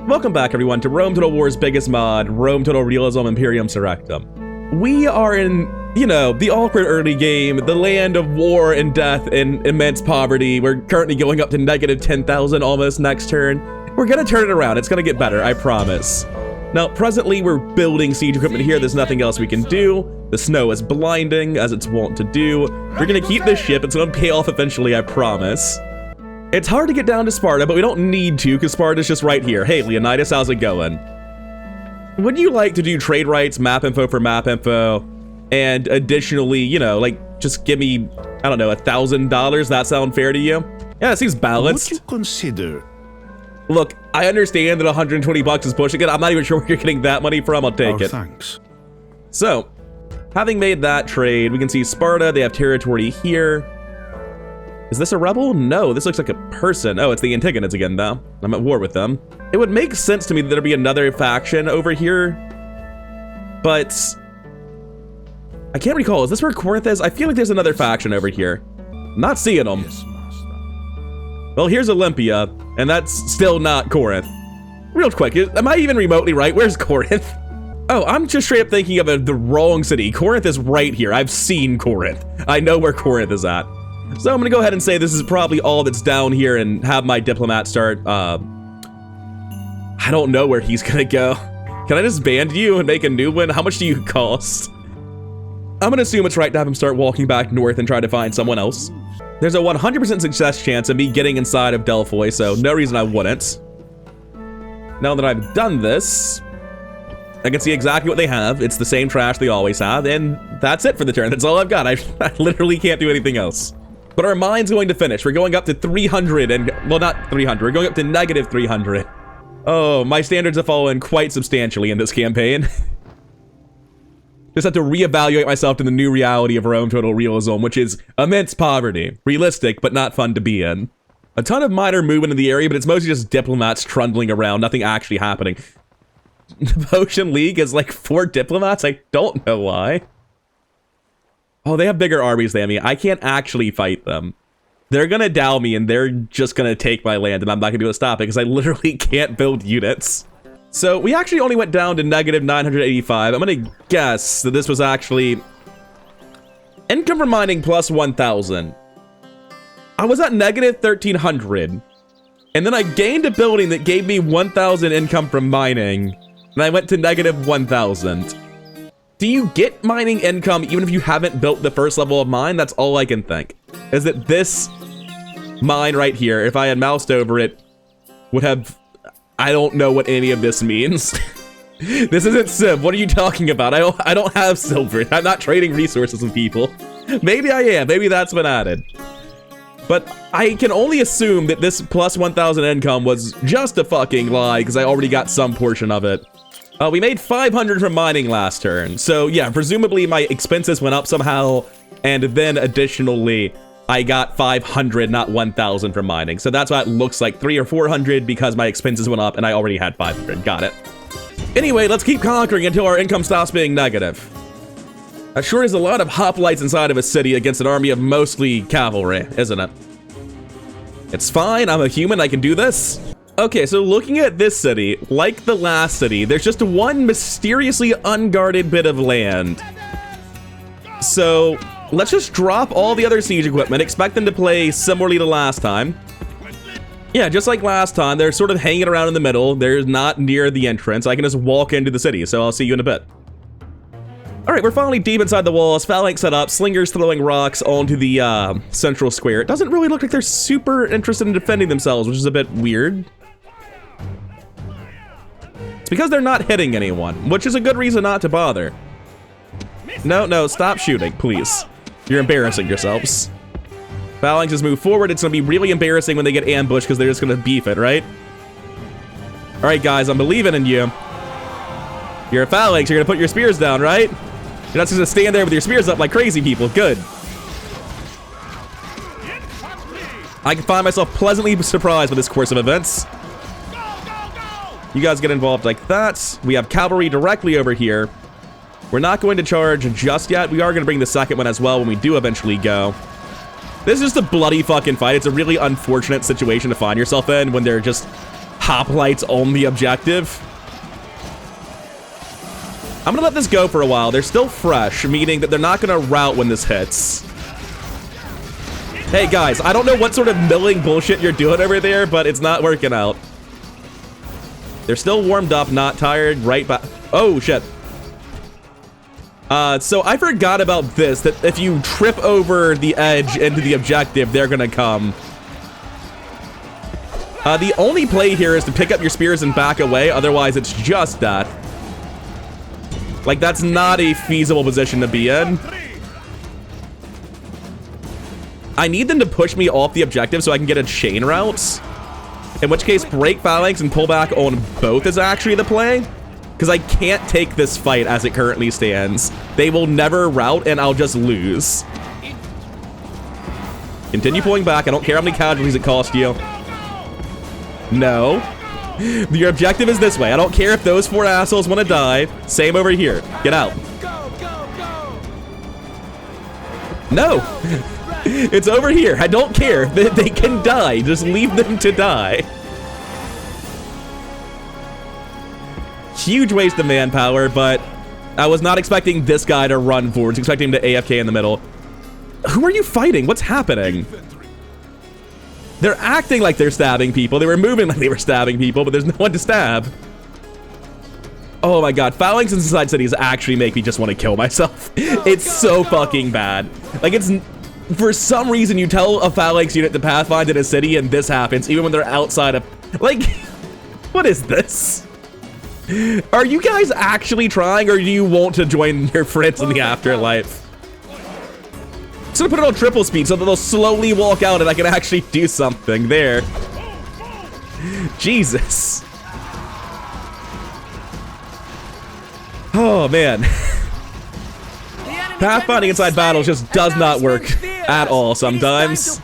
Welcome back, everyone, to Rome Total War's biggest mod, Rome Total Realism Imperium Surrectum. We are in, the awkward early game, the land of war and death and immense poverty. We're currently going up to negative 10,000 almost next turn. We're gonna turn it around. It's gonna get better, I promise. Now, presently, we're building siege equipment here. There's nothing else we can do. The snow is blinding, as it's wont to do. We're gonna keep this ship. It's gonna pay off eventually, I promise. It's hard to get down to Sparta, but we don't need to, because Sparta's just right here. Hey, Leonidas, how's it going? Would you like to do trade rights, map info for map info, and additionally, just give me, I don't know, $1,000? That sound fair to you? Yeah, it seems balanced. Would you consider? Look, I understand that 120 bucks is pushing it. I'm not even sure where you're getting that money from. I'll take it. Thanks. So, having made that trade, we can see Sparta. They have territory here. Is this a rebel? No, this looks like a person. Oh, it's the Antigonids again, though. I'm at war with them. It would make sense to me that there'd be another faction over here, but I can't recall. Is this where Corinth is? I feel like there's another faction over here. I'm not seeing them. Yes, master. Well, here's Olympia, and that's still not Corinth. Real quick, am I even remotely right? Where's Corinth? Oh, I'm just straight up thinking of the wrong city. Corinth is right here. I've seen Corinth. I know where Corinth is at. So I'm gonna go ahead and say this is probably all that's down here and have my diplomat start, I don't know where he's gonna go. Can I just ban you and make a new one? How much do you cost? I'm gonna assume it's right to have him start walking back north and try to find someone else. There's a 100% success chance of me getting inside of Delphi, so no reason I wouldn't. Now that I've done this, I can see exactly what they have. It's the same trash they always have, and that's it for the turn. That's all I've got. I literally can't do anything else. But our mine's going to finish. We're going up to 300 and, well, not 300. We're going up to negative 300. Oh, my standards have fallen quite substantially in this campaign. Just have to reevaluate myself to the new reality of Rome Total Realism, which is immense poverty. Realistic, but not fun to be in. A ton of minor movement in the area, but it's mostly just diplomats trundling around, nothing actually happening. The Potion League is like 4 diplomats? I don't know why. Oh, they have bigger armies than me. I can't actually fight them. They're gonna dow me and they're just gonna take my land and I'm not gonna be able to stop it because I literally can't build units. So we actually only went down to negative 985. I'm gonna guess that this was actually income from mining plus 1,000. I was at negative 1,300. And then I gained a building that gave me 1,000 income from mining. And I went to negative 1,000. Do you get mining income even if you haven't built the first level of mine? That's all I can think. Is that this mine right here, if I had moused over it, would have... I don't know what any of this means. This isn't Civ. What are you talking about? I don't have silver. I'm not trading resources with people. Maybe I am. Maybe that's been added. But I can only assume that this plus 1,000 income was just a fucking lie because I already got some portion of it. We made 500 from mining last turn. So yeah, presumably my expenses went up somehow. And then additionally, I got 500, not 1,000 from mining. So that's why it looks like 300 or 400 because my expenses went up and I already had 500. Got it. Anyway, let's keep conquering until our income stops being negative. That sure is a lot of hoplites inside of a city against an army of mostly cavalry, isn't it? It's fine, I'm a human, I can do this. Okay, so looking at this city, like the last city, there's just one mysteriously unguarded bit of land. So let's just drop all the other siege equipment, expect them to play similarly to last time. Yeah, just like last time, they're sort of hanging around in the middle. They're not near the entrance. I can just walk into the city, so I'll see you in a bit. All right, we're finally deep inside the walls, phalanx set up, slingers throwing rocks onto the central square. It doesn't really look like they're super interested in defending themselves, which is a bit weird. It's because they're not hitting anyone, which is a good reason not to bother. No, stop shooting, please. You're embarrassing yourselves. Phalanxes move forward. It's gonna be really embarrassing when they get ambushed because they're just gonna beef it, right? All right, guys, I'm believing in you. You're a phalanx, you're gonna put your spears down, right? You're not just gonna stand there with your spears up like crazy people. Good. I can find myself pleasantly surprised with this course of events. You guys get involved like that. We have cavalry directly over here. We're not going to charge just yet. We are going to bring the second one as well when we do eventually go. This is just a bloody fucking fight. It's a really unfortunate situation to find yourself in when they're just hoplites on the objective. I'm gonna let this go for a while. They're still fresh, meaning that they're not gonna rout when this hits. Hey guys, I don't know what sort of milling bullshit you're doing over there, but it's not working out. They're still warmed up, not tired, right back. Oh, shit. So I forgot about this, that if you trip over the edge into the objective, they're gonna come. The only play here is to pick up your spears and back away, otherwise it's just death. Like, that's not a feasible position to be in. I need them to push me off the objective so I can get a chain route. In which case, break phalanx and pull back on both is actually the play. Because I can't take this fight as it currently stands. They will never rout and I'll just lose. Continue pulling back. I don't care how many casualties it costs you. No. Your objective is this way. I don't care if those 4 assholes want to die. Same over here. Get out. No. It's over here. I don't care. They can die. Just leave them to die. Huge waste of manpower, but I was not expecting this guy to run forwards, expecting him to AFK in the middle. Who are you fighting? What's happening? They're acting like they're stabbing people. They were moving like they were stabbing people, but there's no one to stab. Oh my god, phalanx inside cities actually make me just want to kill myself. It's so fucking bad. Like, it's... For some reason, you tell a phalanx unit to pathfind in a city, and this happens, even when they're outside of... Like, what is this? Are you guys actually trying, or do you want to join your friends in the afterlife? I'm gonna put it on triple speed so that they'll slowly walk out and I can actually do something. There. Jesus. Oh, man. Pathfinding inside battles just does not work at all sometimes.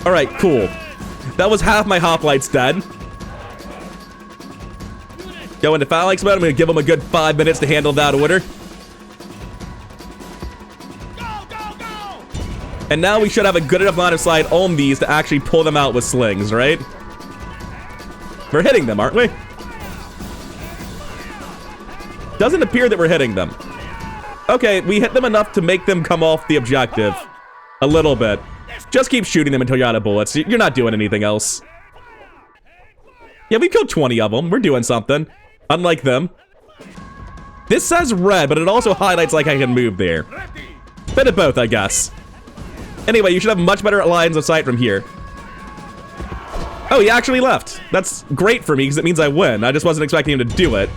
Alright, cool. That was half my hoplites dead. Go into phalanx mode. I'm gonna give them a good 5 minutes to handle that order. And now we should have a good enough line of sight on these to actually pull them out with slings, right? We're hitting them, aren't we? Doesn't appear that we're hitting them. Okay, we hit them enough to make them come off the objective. A little bit. Just keep shooting them until you're out of bullets. You're not doing anything else. Yeah, we killed 20 of them. We're doing something. Unlike them. This says red, but it also highlights like I can move there. Bit of both, I guess. Anyway, you should have much better lines of sight from here. Oh, he actually left. That's great for me, because it means I win. I just wasn't expecting him to do it.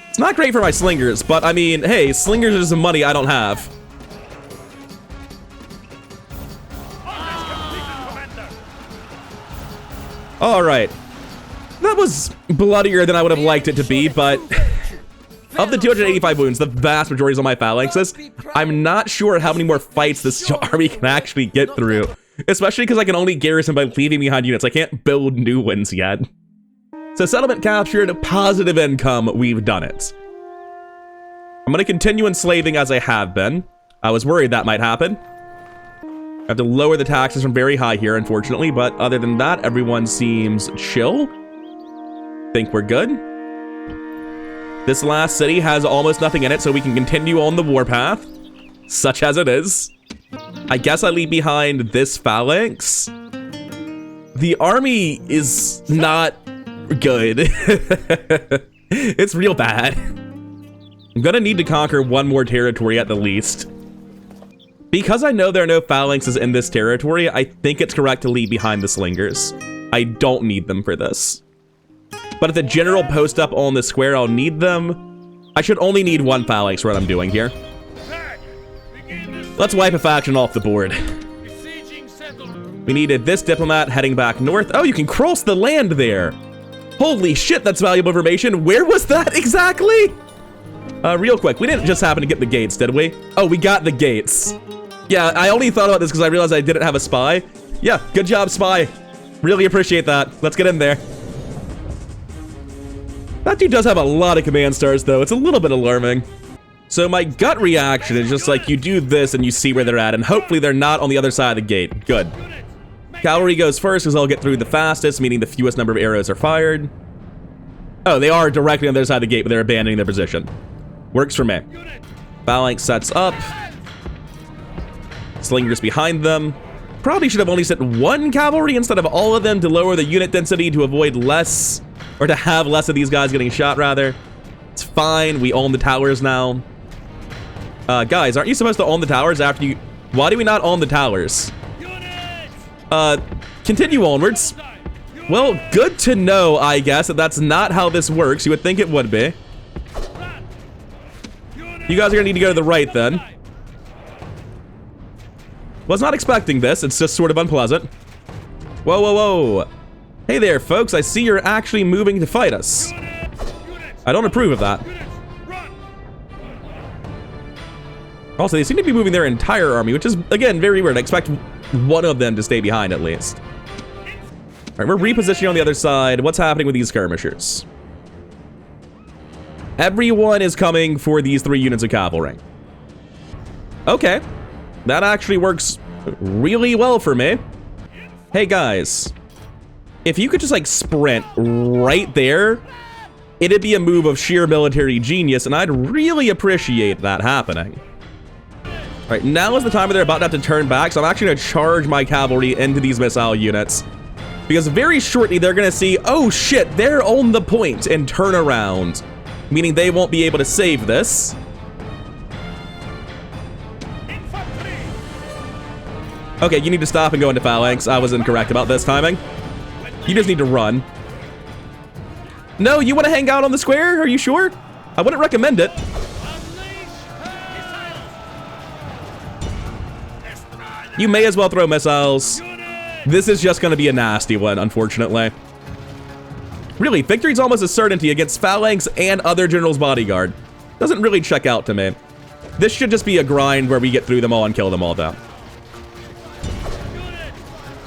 It's not great for my slingers, but I mean, hey, slingers are some money I don't have. Alright. That was bloodier than I would have liked it to be, but... Of the 285 wounds, the vast majority is on my phalanxes. I'm not sure how many more fights this army can actually get through. Especially because I can only garrison by leaving behind units. I can't build new ones yet. So settlement captured, positive income, we've done it. I'm going to continue enslaving as I have been. I was worried that might happen. I have to lower the taxes from very high here, unfortunately, but other than that, everyone seems chill. Think we're good. This last city has almost nothing in it, so we can continue on the warpath, such as it is. I guess I leave behind this phalanx. The army is not good. It's real bad. I'm gonna need to conquer one more territory at the least. Because I know there are no phalanxes in this territory, I think it's correct to leave behind the slingers. I don't need them for this. But if the general post up on the square, I'll need them. I should only need one phalanx for what I'm doing here. Let's wipe a faction off the board. We needed this diplomat heading back north. Oh, you can cross the land there. Holy shit, that's valuable information. Where was that exactly? Real quick, we didn't just happen to get the gates, did we? Oh, we got the gates. Yeah, I only thought about this because I realized I didn't have a spy. Yeah, good job, spy. Really appreciate that. Let's get in there. That dude does have a lot of command stars, though. It's a little bit alarming. So my gut reaction is just like, you do this and you see where they're at, and hopefully they're not on the other side of the gate. Good. Cavalry goes first because they'll get through the fastest, meaning the fewest number of arrows are fired. Oh, they are directly on the other side of the gate, but they're abandoning their position. Works for me. Phalanx sets up. Slingers behind them. Probably should have only sent one cavalry instead of all of them to lower the unit density to avoid less, or to have less of these guys getting shot, rather. It's fine. We own the towers now. Guys, aren't you supposed to own the towers after you... Why do we not own the towers? Continue onwards. Well, good to know, I guess, that that's not how this works. You would think it would be. You guys are gonna need to go to the right, then. Was not expecting this. It's just sort of unpleasant. Whoa, whoa, whoa. Hey there, folks. I see you're actually moving to fight us. I don't approve of that. Also, they seem to be moving their entire army, which is, again, very weird. I expect one of them to stay behind, at least. All right, we're repositioning on the other side. What's happening with these skirmishers? Everyone is coming for these 3 units of cavalry. Okay. That actually works really well for me. Hey, guys. If you could just, like, sprint right there, it'd be a move of sheer military genius, and I'd really appreciate that happening. All right, now is the time where they're about to have to turn back, so I'm actually going to charge my cavalry into these missile units. Because very shortly, they're going to see, oh shit, they're on the point, and turn around. Meaning they won't be able to save this. Okay, you need to stop and go into phalanx. I was incorrect about this timing. You just need to run. No, you want to hang out on the square? Are you sure? I wouldn't recommend it. You may as well throw missiles. This is just going to be a nasty one, unfortunately. Really, victory's almost a certainty against phalanx and other general's bodyguard. Doesn't really check out to me. This should just be a grind where we get through them all and kill them all down.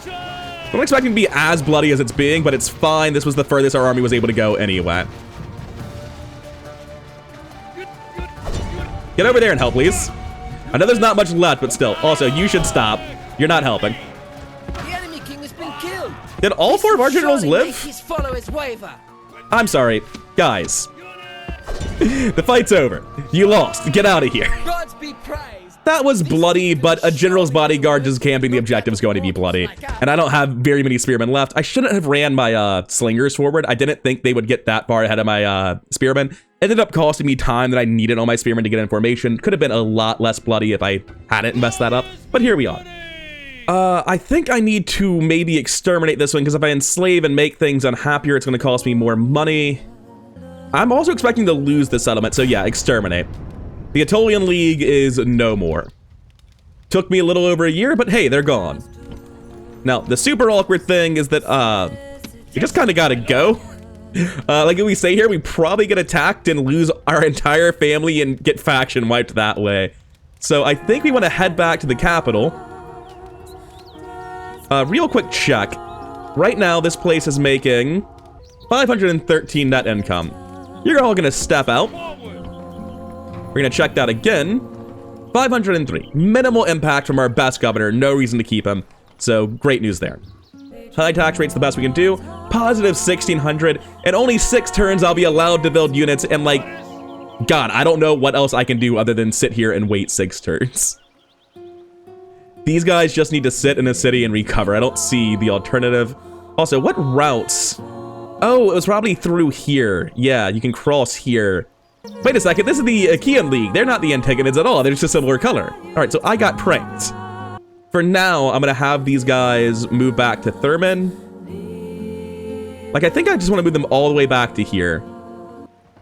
I'm not expecting to be as bloody as it's being, but it's fine. This was the furthest our army was able to go anyway. Get over there and help, please. I know there's not much left, but still. Also, you should stop. You're not helping. The enemy king has been killed. Did all 4 of our generals live? His followers waver. I'm sorry. Guys. The fight's over. You lost. Get out of here. Gods be praised. That was bloody, but a general's bodyguard just camping the objective is going to be bloody. And I don't have very many spearmen left. I shouldn't have ran my slingers forward. I didn't think they would get that far ahead of my spearmen. Ended up costing me time that I needed on my spearmen to get in formation. Could have been a lot less bloody if I hadn't messed that up. But here we are. I think I need to maybe exterminate this one, because if I enslave and make things unhappier, it's going to cost me more money. I'm also expecting to lose the settlement, so yeah, exterminate. The Aetolian League is no more. Took me a little over a year, but hey, they're gone. Now, the super awkward thing is that, you just kind of gotta go. Like we say here, we probably get attacked and lose our entire family and get faction wiped that way. So I think we want to head back to the capital. Real quick check. Right now, this place is making 513 net income. You're all gonna step out. We're gonna check that again. 503. Minimal impact from our best governor. No reason to keep him. So, great news there. High tax rate's the best we can do. Positive 1,600. And only 6 turns I'll be allowed to build units. And like, God, I don't know what else I can do other than sit here and wait 6 turns. These guys just need to sit in a city and recover. I don't see the alternative. Also, what routes? Oh, it was probably through here. Yeah, you can cross here. Wait a second, this is the Achaean League. They're not the Antagonids at all. They're just a similar color. All right, so I got pranked. For now, I'm going to have these guys move back to Thurman. Like, I think I just want to move them all the way back to here.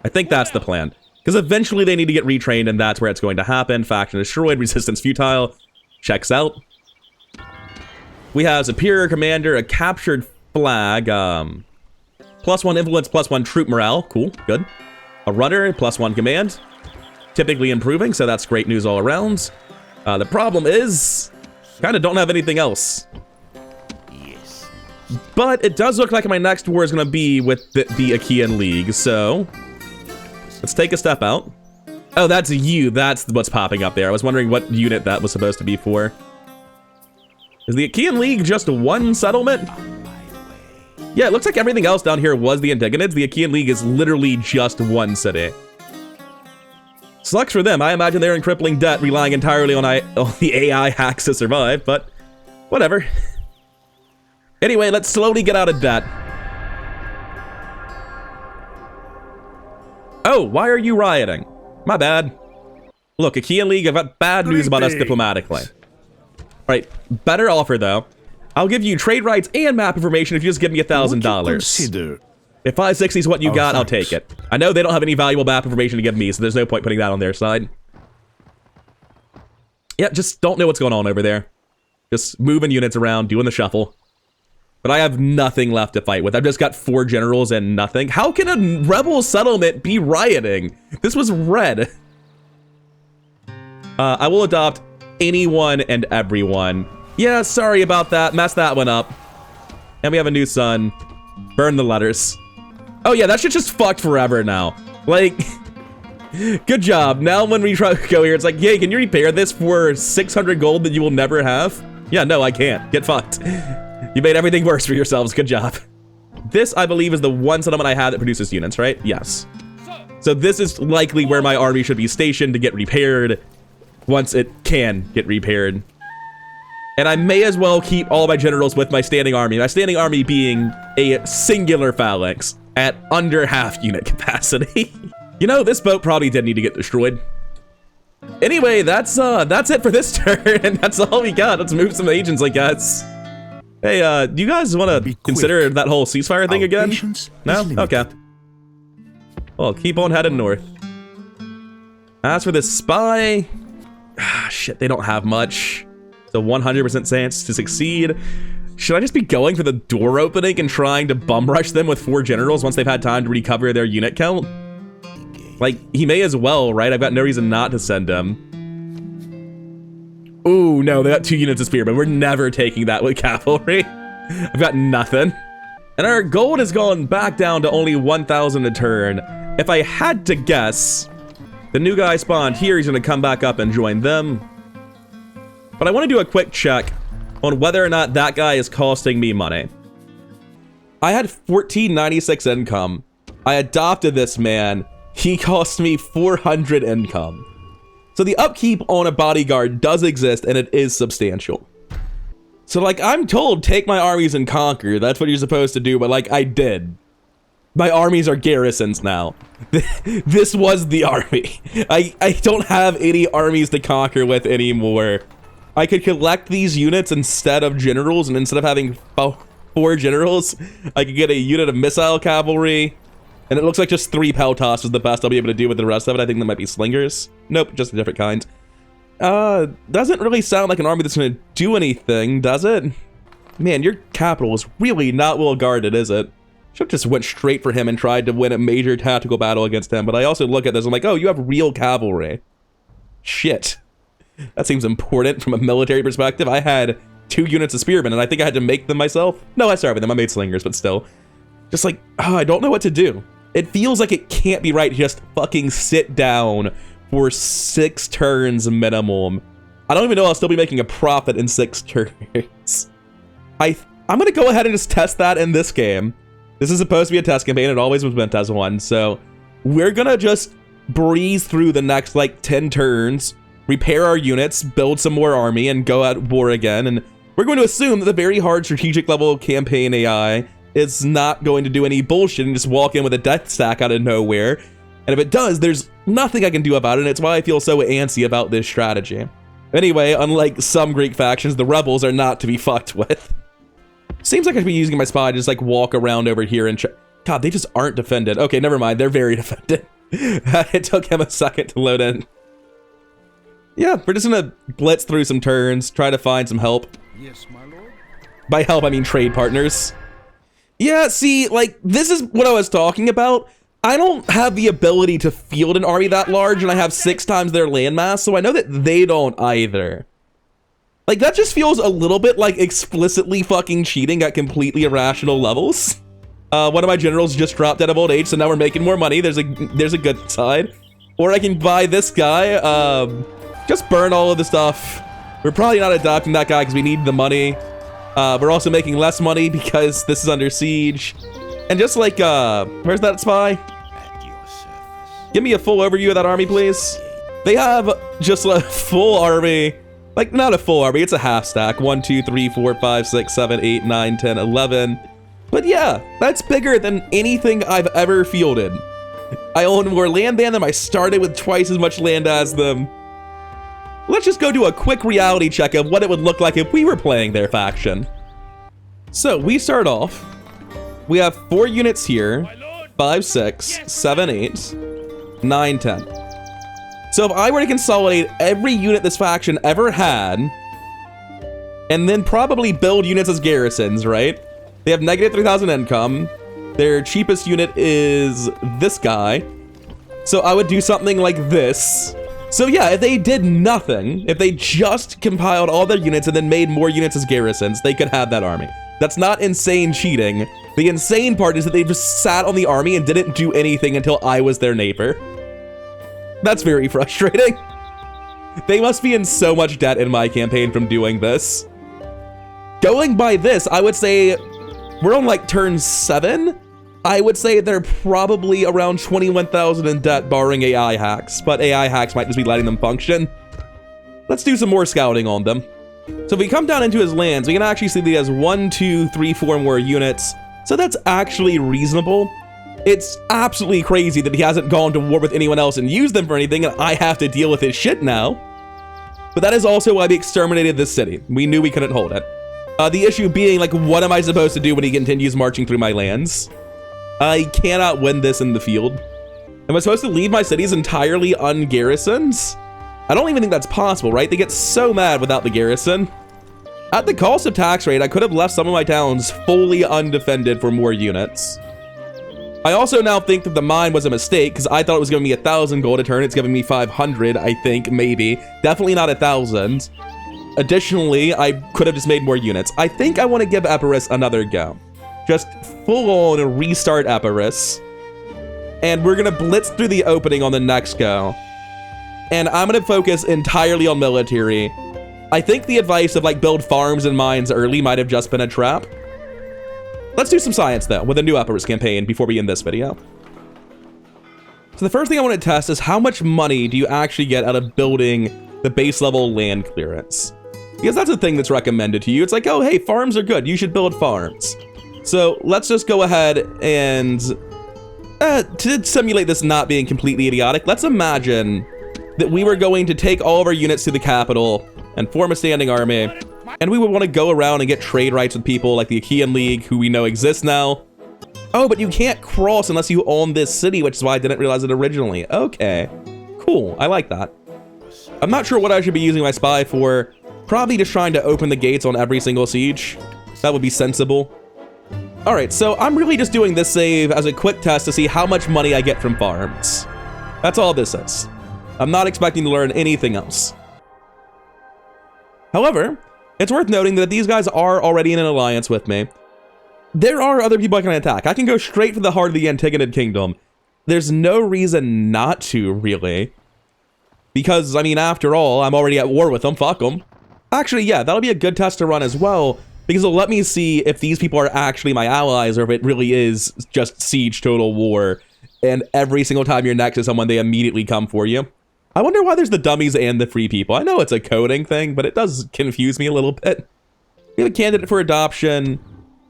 I think that's the plan. Because eventually they need to get retrained, and that's where it's going to happen. Faction destroyed, resistance futile. Checks out. We have Superior Commander, a captured flag, +1 influence, +1 troop morale. Cool, good. A runner, +1 command. Typically improving, so that's great news all around. The problem is, kind of don't have anything else. Yes. But it does look like my next war is going to be with the Achaean League, so let's take a step out. Oh, that's you. That's what's popping up there. I was wondering what unit that was supposed to be for. Is the Achaean League just one settlement? Yeah, it looks like everything else down here was the Antigonids. The Achaean League is literally just one city. Sucks for them. I imagine they're in crippling debt, relying entirely on the AI hacks to survive, but whatever. Anyway, let's slowly get out of debt. Oh, why are you rioting? My bad. Look, Achaean League, I've got bad news about us diplomatically. Alright, better offer though. I'll give you trade rights and map information if you just give me $1,000. If 560 is what you got, I'll take it. I know they don't have any valuable map information to give me, so there's no point putting that on their side. Yeah, just don't know what's going on over there. Just moving units around, doing the shuffle. But I have nothing left to fight with. I've just got 4 generals and nothing. How can a rebel settlement be rioting? This was red. I will adopt anyone and everyone. Yeah, sorry about that. Messed that one up. And we have a new son. Burn the letters. Oh yeah, that shit's just fucked forever now. Like, good job. Now when we try to go here, it's like, hey, can you repair this for 600 gold that you will never have? Yeah, no, I can't. Get fucked. You made everything worse for yourselves. Good job. This, I believe, is the one settlement I have that produces units, right? Yes. So this is likely where my army should be stationed to get repaired once it can get repaired. And I may as well keep all my generals with my standing army. My standing army being a singular phalanx at under half unit capacity. You know, this boat probably did need to get destroyed. Anyway, that's it for this turn, and that's all we got. Let's move some agents, I guess. Hey, do you guys want to consider that whole ceasefire thing again? No? Okay. Well, keep on heading north. As for this spy, shit, they don't have much. The 100% chance to succeed. Should I just be going for the door opening and trying to bum rush them with 4 generals once they've had time to recover their unit count? Like, he may as well, right? I've got no reason not to send him. Ooh, no, they got 2 units of spearmen. We're never taking that with cavalry. I've got nothing. And our gold has gone back down to only 1,000 a turn. If I had to guess, the new guy spawned here, he's gonna come back up and join them. But I want to do a quick check on whether or not that guy is costing me money. I had 1496 income. I adopted this man. He cost me 400 income. So the upkeep on a bodyguard does exist, and it is substantial. So like, I'm told, take my armies and conquer. That's what you're supposed to do, but like, I did. My armies are garrisons now. This was the army. I don't have any armies to conquer with anymore. I could collect these units instead of generals, and instead of having 4 generals, I could get a unit of missile cavalry, and it looks like just 3 Peltas is the best I'll be able to do with the rest of it. I think that might be slingers. Nope, just a different kind. Doesn't really sound like an army that's gonna do anything, does it? Man, your capital is really not well guarded, is it? Should've just went straight for him and tried to win a major tactical battle against him, but I also look at this, I'm like, oh, you have real cavalry. Shit. That seems important from a military perspective. I had 2 units of spearmen, and I think I had to make them myself. No, I started with them. I made slingers, but still. Just like, oh, I don't know what to do. It feels like it can't be right to just fucking sit down for 6 turns minimum. I don't even know I'll still be making a profit in 6 turns. I'm gonna go ahead and just test that in this game. This is supposed to be a test campaign. It always was meant as one, so we're gonna just breeze through the next, like, 10 turns, repair our units, build some more army, and go at war again. And we're going to assume that the very hard strategic level campaign AI is not going to do any bullshit and just walk in with a death stack out of nowhere. And if it does, there's nothing I can do about it, and it's why I feel so antsy about this strategy. Anyway, unlike some Greek factions, the rebels are not to be fucked with. Seems like I should be using my spy to just like walk around over here and check. God, they just aren't defended. Okay, never mind, they're very defended. It took him a second to load in. Yeah, we're just gonna blitz through some turns, try to find some help. Yes, my lord. By help, I mean trade partners. Yeah, see, like, this is what I was talking about. I don't have the ability to field an army that large, and I have 6 times their landmass, so I know that they don't either. Like, that just feels a little bit like explicitly fucking cheating at completely irrational levels. One of my generals just dropped out of old age, so now we're making more money. There's a good side. Or I can buy this guy. Just burn all of the stuff. We're probably not adopting that guy because we need the money. We're also making less money because this is under siege. And just like, where's that spy? At your service. Give me a full overview of that army, please. They have just a full army. Like, not a full army, it's a half stack. 1, 2, 3, 4, 5, 6, 7, 8, 9, 10, 11. But yeah, that's bigger than anything I've ever fielded. I own more land than them. I started with twice as much land as them. Let's just go do a quick reality check of what it would look like if we were playing their faction. So we start off. We have 4 units here. 5, 6, 7, 8, 9, 10. So if I were to consolidate every unit this faction ever had, and then probably build units as garrisons, right? They have negative 3,000 income. Their cheapest unit is this guy. So I would do something like this. So yeah, if they did nothing, if they just compiled all their units and then made more units as garrisons, they could have that army. That's not insane cheating. The insane part is that they just sat on the army and didn't do anything until I was their neighbor. That's very frustrating. They must be in so much debt in my campaign from doing this. Going by this, I would say we're on like turn 7. I would say they're probably around 21,000 in debt barring AI hacks, but AI hacks might just be letting them function. Let's do some more scouting on them. So if we come down into his lands, we can actually see that he has 1, 2, 3, 4 more units. So that's actually reasonable. It's absolutely crazy that he hasn't gone to war with anyone else and used them for anything, and I have to deal with his shit now. But that is also why we exterminated this city. We knew we couldn't hold it. The issue being, like, what am I supposed to do when he continues marching through my lands? I cannot win this in the field. Am I supposed to leave my cities entirely ungarrisoned? I don't even think that's possible, right? They get so mad without the garrison. At the cost of tax rate, I could have left some of my towns fully undefended for more units. I also now think that the mine was a mistake because I thought it was giving me 1,000 gold a turn. It's giving me 500, I think, maybe. Definitely not 1,000. Additionally, I could have just made more units. I think I want to give Epirus another go. Just full-on restart Epirus. And we're going to blitz through the opening on the next go. And I'm going to focus entirely on military. I think the advice of, like, build farms and mines early might have just been a trap. Let's do some science, though, with a new Epirus campaign before we end this video. So the first thing I want to test is how much money do you actually get out of building the base level land clearance? Because that's a thing that's recommended to you. It's like, oh, hey, farms are good. You should build farms. So let's just go ahead and, to simulate this not being completely idiotic, let's imagine that we were going to take all of our units to the capital and form a standing army. And we would want to go around and get trade rights with people like the Achaean League, who we know exists now. Oh, but you can't cross unless you own this city, which is why I didn't realize it originally. Okay, cool. I like that. I'm not sure what I should be using my spy for. Probably just trying to open the gates on every single siege. That would be sensible. All right, so I'm really just doing this save as a quick test to see how much money I get from farms. That's all this is. I'm not expecting to learn anything else. However, it's worth noting that these guys are already in an alliance with me. There are other people I can attack. I can go straight for the heart of the Antigonid Kingdom. There's no reason not to, really. Because, I mean, after all, I'm already at war with them. Fuck them. Actually, yeah, that'll be a good test to run as well, because it'll let me see if these people are actually my allies or if it really is just siege total war, and every single time you're next to someone, they immediately come for you. I wonder why there's the dummies and the free people. I know it's a coding thing, but it does confuse me a little bit. We have a candidate for adoption.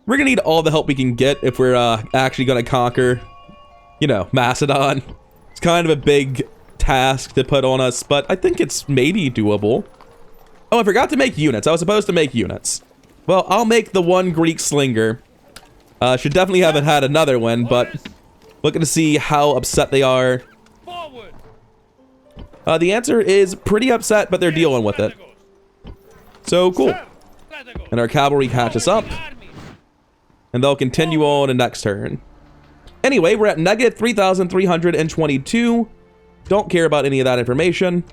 We're gonna need all the help we can get if we're actually gonna conquer, you know, Macedon. It's kind of a big task to put on us, but I think it's maybe doable. Oh, I forgot to make units. I was supposed to make units. Well, I'll make the one Greek slinger. Should definitely haven't had another one, but looking to see how upset they are. The answer is pretty upset, but they're dealing with it. So cool. And our cavalry catches up. And they'll continue on in next turn. Anyway, we're at negative 3,322. Don't care about any of that information.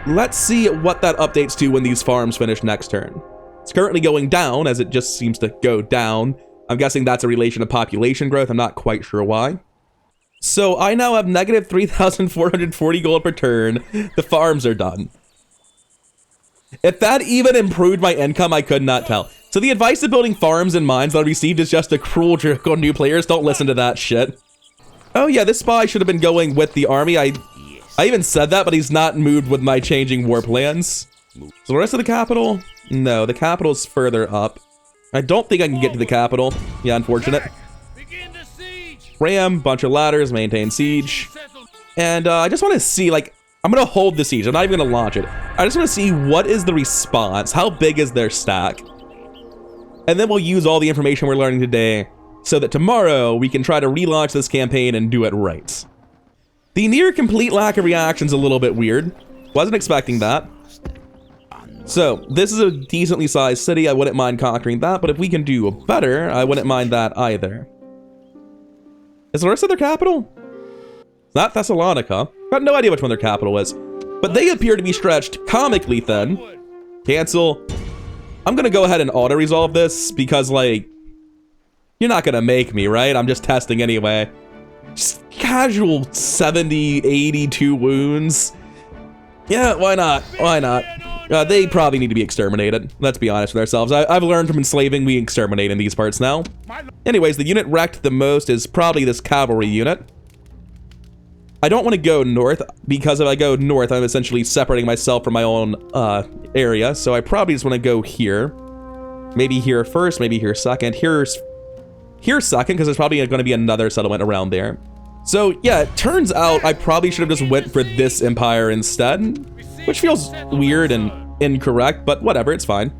Let's see what that updates to when these farms finish next turn. It's currently going down, as it just seems to go down. I'm guessing that's a relation to population growth. I'm not quite sure why. So I now have negative 3,440 gold per turn. The farms are done. If that even improved my income, I could not tell. So the advice of building farms and mines that I received is just a cruel joke on new players. Don't listen to that shit. Oh yeah, this spy should have been going with the army. I even said that, but he's not moved with my changing war plans. So the rest of the capital? No, the capital's further up. I don't think I can get to the capital. Yeah, unfortunate. Ram, bunch of ladders, maintain siege. And I just want to see, like, I'm going to hold the siege. I'm not even going to launch it. I just want to see what is the response. How big is their stack? And then we'll use all the information we're learning today so that tomorrow we can try to relaunch this campaign and do it right. The near complete lack of reaction's a little bit weird. Wasn't expecting that. So, this is a decently sized city. I wouldn't mind conquering that, but if we can do better, I wouldn't mind that either. Is the rest of their capital? It's not Thessalonica. Got no idea which one their capital is. But they appear to be stretched comically thin. Cancel. I'm gonna go ahead and auto-resolve this because, like, you're not gonna make me, right? I'm just testing anyway. Just casual 70, 82 wounds. Yeah, why not? Why not? They probably need to be exterminated. Let's be honest with ourselves. I've learned from enslaving, we exterminate in these parts now. Anyways, the unit wrecked the most is probably this cavalry unit. I don't want to go north, because if I go north, I'm essentially separating myself from my own area. So I probably just want to go here. Maybe here first, maybe here second. Here's second, because there's probably going to be another settlement around there. So yeah, it turns out I probably should have just went for this empire instead, which feels weird and incorrect, but whatever, it's fine.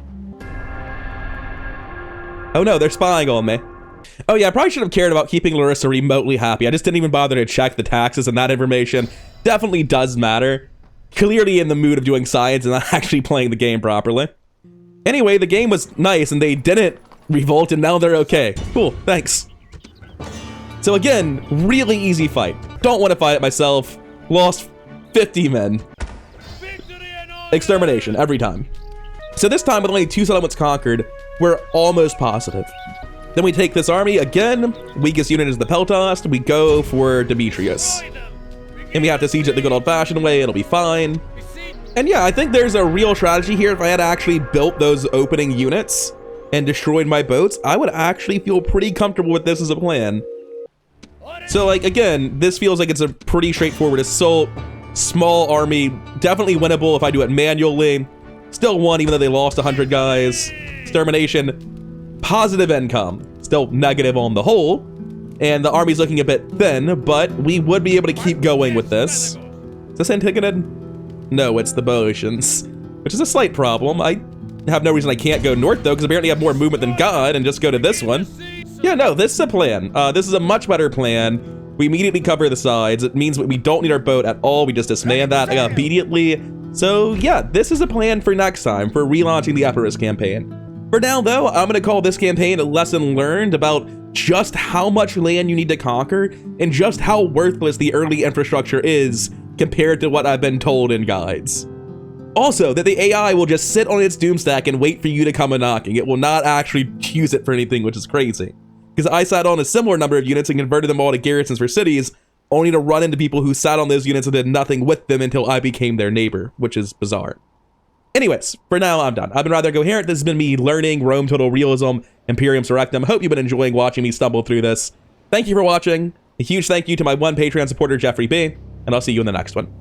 Oh no, they're spying on me. Oh yeah, I probably should have cared about keeping Larissa remotely happy. I just didn't even bother to check the taxes, and that information definitely does matter. Clearly in the mood of doing science and not actually playing the game properly. Anyway, the game was nice and they didn't revolt and now they're okay. Cool, thanks. So again, really easy fight. Don't want to fight it myself. Lost 50 men. Extermination, every time. So this time with only 2 settlements conquered, we're almost positive. Then we take this army again. Weakest unit is the Peltast. We go for Demetrius. And we have to siege it the good old-fashioned way. It'll be fine. And yeah, I think there's a real strategy here. If I had actually built those opening units and destroyed my boats, I would actually feel pretty comfortable with this as a plan. So like, again, this feels like it's a pretty straightforward assault. Small army, definitely winnable if I do it manually. Still won even though they lost 100 guys. Extermination, positive income, still negative on the whole. And the army's looking a bit thin, but we would be able to keep going with this. Is this Antigonid? No, it's the Boeotians, which is a slight problem. I have no reason I can't go north though, because apparently I have more movement than God and just go to this one. Yeah, no, this is a plan. This is a much better plan. We immediately cover the sides. It means we don't need our boat at all. We just dismand that immediately. So yeah, this is a plan for next time for relaunching the Epirus campaign. For now though, I'm gonna call this campaign a lesson learned about just how much land you need to conquer and just how worthless the early infrastructure is compared to what I've been told in guides. Also, that the AI will just sit on its doomstack and wait for you to come a knocking. It will not actually use it for anything, which is crazy. Because I sat on a similar number of units and converted them all to garrisons for cities, only to run into people who sat on those units and did nothing with them until I became their neighbor, which is bizarre. Anyways, for now, I'm done. I've been rather coherent. This has been me learning Rome Total Realism, Imperium Surrectum. Hope you've been enjoying watching me stumble through this. Thank you for watching. A huge thank you to my one Patreon supporter, Jeffrey B, and I'll see you in the next one.